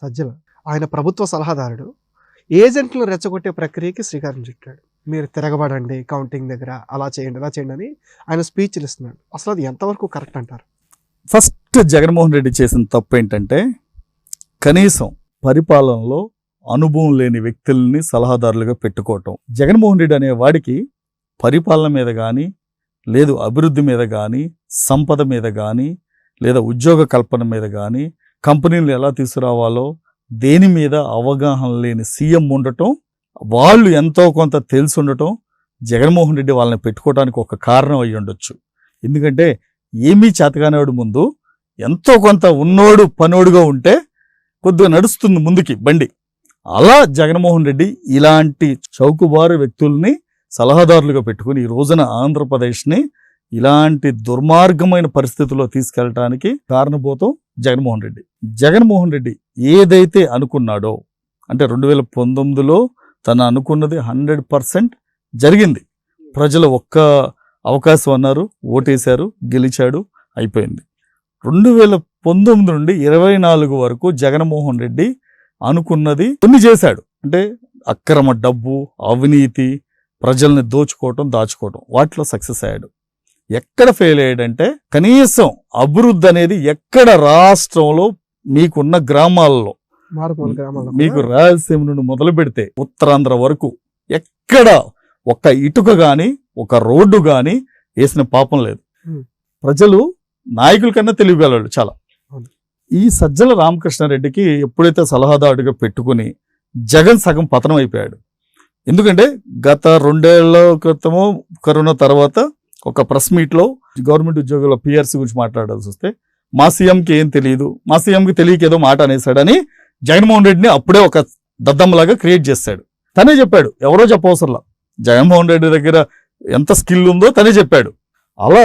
సజ్జల ఆయన ప్రభుత్వ సలహాదారుడు ఏజెంట్లను రెచ్చగొట్టే ప్రక్రియకి శ్రీకారం చుట్టాడు. మీరు తిరగబడండి కౌంటింగ్ దగ్గర, అలా చేయండి ఇలా చేయండి అని ఆయన స్పీచ్లు ఇస్తున్నాడు. అసలు అది ఎంతవరకు కరెక్ట్ అంటారు? ఫస్ట్ జగన్మోహన్ రెడ్డి చేసిన తప్పు ఏంటంటే కనీసం పరిపాలనలో అనుభవం లేని వ్యక్తుల్ని సలహాదారులుగా పెట్టుకోవటం. జగన్మోహన్ రెడ్డి అనే వాడికి పరిపాలన మీద కానీ, లేదు అభివృద్ధి మీద కానీ, సంపద మీద కానీ, లేదా ఉద్యోగ కల్పన మీద కానీ, కంపెనీలు ఎలా తీసుకురావాలో దేని మీద అవగాహన లేని సీఎం ఉండటం, వాళ్ళు ఎంతో కొంత తెలిసి ఉండటం జగన్మోహన్ రెడ్డి వాళ్ళని పెట్టుకోవడానికి ఒక కారణం అయ్యి ఉండొచ్చు. ఎందుకంటే ఏమీ చేతగానేవాడు ముందు ఎంతో కొంత ఉన్నోడు పనోడుగా ఉంటే కొద్దిగా నడుస్తుంది ముందుకి బండి. అలా జగన్మోహన్ రెడ్డి ఇలాంటి చౌకబారు వ్యక్తుల్ని సలహాదారులుగా పెట్టుకుని ఈ రోజున ఆంధ్రప్రదేశ్ని ఇలాంటి దుర్మార్గమైన పరిస్థితుల్లో తీసుకెళ్ళటానికి కారణభూతం జగన్మోహన్ రెడ్డి. జగన్మోహన్ రెడ్డి ఏదైతే అనుకున్నాడో, అంటే 2019లో తను అనుకున్నది 100% జరిగింది. ప్రజలు ఒక్క అవకాశం అన్నారు, ఓటేశారు, గెలిచాడు, అయిపోయింది. 2019 నుండి 24 వరకు జగన్మోహన్ రెడ్డి అనుకున్నది కొన్ని చేశాడు. అంటే అక్రమ డబ్బు, అవినీతి, ప్రజల్ని దోచుకోవటం, దాచుకోవటం, వాటిలో సక్సెస్ అయ్యాడు. ఎక్కడ ఫెయిల్ అయ్యాడంటే కనీసం అభివృద్ధి అనేది ఎక్కడ రాష్ట్రంలో మీకున్న గ్రామాల్లో, మీకు రాయలసీమ నుండి మొదలు పెడితే ఉత్తరాంధ్ర వరకు ఎక్కడ ఒక ఇటుక గాని ఒక రోడ్డు గాని వేసిన పాపం లేదు. ప్రజలు నాయకుల కన్నా తెలియగలడు చాలా. ఈ సజ్జల రామకృష్ణారెడ్డికి ఎప్పుడైతే సలహాదారుడిగా పెట్టుకుని జగన్ సగం పతనం అయిపోయాడు. ఎందుకంటే గత 2 ఏళ్ల క్రితము కరోనా తర్వాత ఒక ప్రెస్ మీట్లో గవర్నమెంట్ ఉద్యోగుల పిఆర్సీ గురించి మాట్లాడాల్సి వస్తే మా సీఎంకి ఏం తెలియదు, మా సీఎంకి తెలియక ఏదో మాట అనేసాడని జగన్మోహన్ రెడ్డిని అప్పుడే ఒక దద్దమ్మలాగా క్రియేట్ చేశాడు. తనే చెప్పాడు, ఎవరో చెప్పవసరంలా. జగన్మోహన్ రెడ్డి దగ్గర ఎంత స్కిల్ ఉందో తనే చెప్పాడు. అలా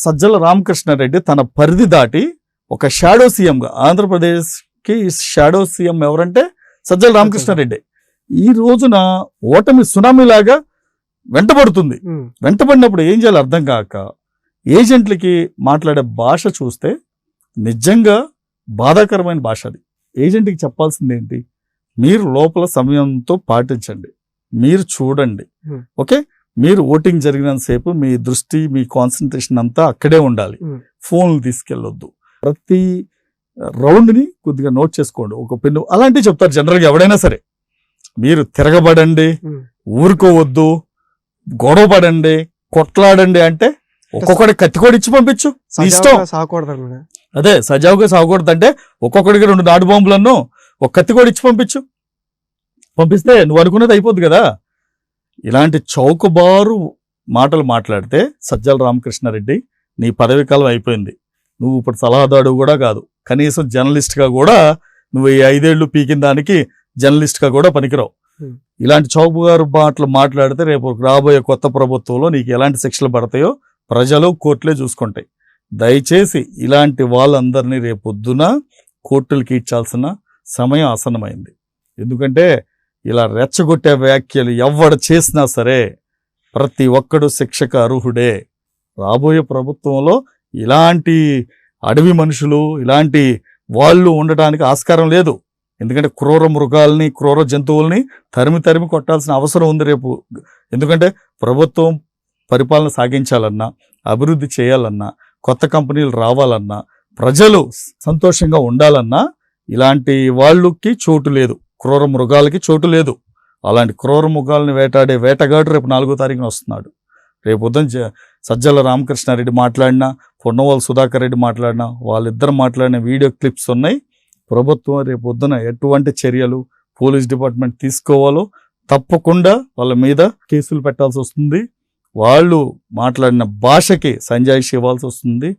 సజ్జల రామకృష్ణారెడ్డి తన పరిధి దాటి ఒక షాడో సీఎంగా, ఆంధ్రప్రదేశ్కి షాడో సీఎం ఎవరంటే సజ్జల రామకృష్ణారెడ్డి. ఈ రోజున ఓటమి సునామీలాగా వెంటబడుతుంది. వెంటబడినప్పుడు ఏం చేయాలి అర్థం కాక ఏజెంట్లకి మాట్లాడే భాష చూస్తే నిజంగా బాధాకరమైన భాష. అది ఏజెంట్కి చెప్పాల్సింది ఏంటి? మీరు లోపల సమయంతో పాటించండి, మీరు చూడండి, ఓకే, మీరు ఓటింగ్ జరిగినంతసేపు మీ దృష్టి, మీ కాన్సన్ట్రేషన్ అంతా అక్కడే ఉండాలి. ఫోన్లు తీసుకెళ్ళొద్దు. ప్రతి రౌండ్ని కొద్దిగా నోట్ చేసుకోండి, ఒక పెన్ను, అలాంటివి చెప్తారు జనరల్గా ఎవడైనా సరే. మీరు తిరగబడండి, ఊరుకోవద్దు, గొడవ పడండి, కొట్లాడండి అంటే ఒక్కొక్కడి కత్తికోడి ఇచ్చి పంపించు, ఇష్టం. అదే సజావుగా సాగకూడదు అంటే ఒక్కొక్కడికి 2 నాటు బాంబులను ఒక కత్తికోడి ఇచ్చి పంపిస్తే నువ్వు అనుకున్నది అయిపోద్ది కదా. ఇలాంటి చౌకబారు మాటలు మాట్లాడితే సజ్జల రామకృష్ణారెడ్డి నీ పదవి కాలం అయిపోయింది. నువ్వు ఇప్పుడు సలహాదారు కూడా కాదు, కనీసం జర్నలిస్ట్గా కూడా నువ్వు ఈ 5 ఏళ్లు పీకిన దానికి జర్నలిస్ట్గా కూడా పనికిరావు. ఇలాంటి చౌకబారు మాటలు మాట్లాడితే రేపు రాబోయే కొత్త ప్రభుత్వంలో నీకు ఎలాంటి శిక్షలు పడతాయో ప్రజలు, కోర్టులే చూసుకుంటాయి. దయచేసి ఇలాంటి వాళ్ళందరినీ రేపొద్దున కోర్టులకి ఇచ్చాల్సిన సమయం ఆసన్నమైంది. ఎందుకంటే ఇలా రెచ్చగొట్టే వ్యాఖ్యలు ఎవడు చేసినా సరే ప్రతి ఒక్కడు శిక్షకు అర్హుడే. రాబోయే ప్రభుత్వంలో ఇలాంటి అడవి మనుషులు, ఇలాంటి వాళ్ళు ఉండటానికి ఆస్కారం లేదు. ఎందుకంటే క్రూర మృగాల్ని, క్రూర జంతువుల్ని తరిమి కొట్టాల్సిన అవసరం ఉంది రేపు. ఎందుకంటే ప్రభుత్వం పరిపాలన సాగించాలన్నా, అభివృద్ధి చేయాలన్నా, కొత్త కంపెనీలు రావాలన్నా, ప్రజలు సంతోషంగా ఉండాలన్నా ఇలాంటి వాళ్ళకి చోటు లేదు, క్రూర మృగాలకి చోటు లేదు. అలాంటి క్రూర మృగాల్ని వేటాడే వేటగాడు రేపు 4వ తారీఖున వస్తున్నాడు. రేపు ఉదయం సజ్జల రామకృష్ణారెడ్డి మాట్లాడినా, పొన్నవాళ్ళు సుధాకర్ రెడ్డి మాట్లాడినా, వాళ్ళిద్దరు మాట్లాడిన వీడియో క్లిప్స్ ఉన్నాయి. ప్రభుత్వం రేపు పొద్దున ఎటువంటి చర్యలు పోలీస్ డిపార్ట్మెంట్ తీసుకోవాలో తప్పకుండా వాళ్ళ మీద కేసులు పెట్టాల్సి వస్తుంది. వాళ్ళు మాట్లాడిన భాషకి సంజాయిషి ఇవ్వాల్సి వస్తుంది.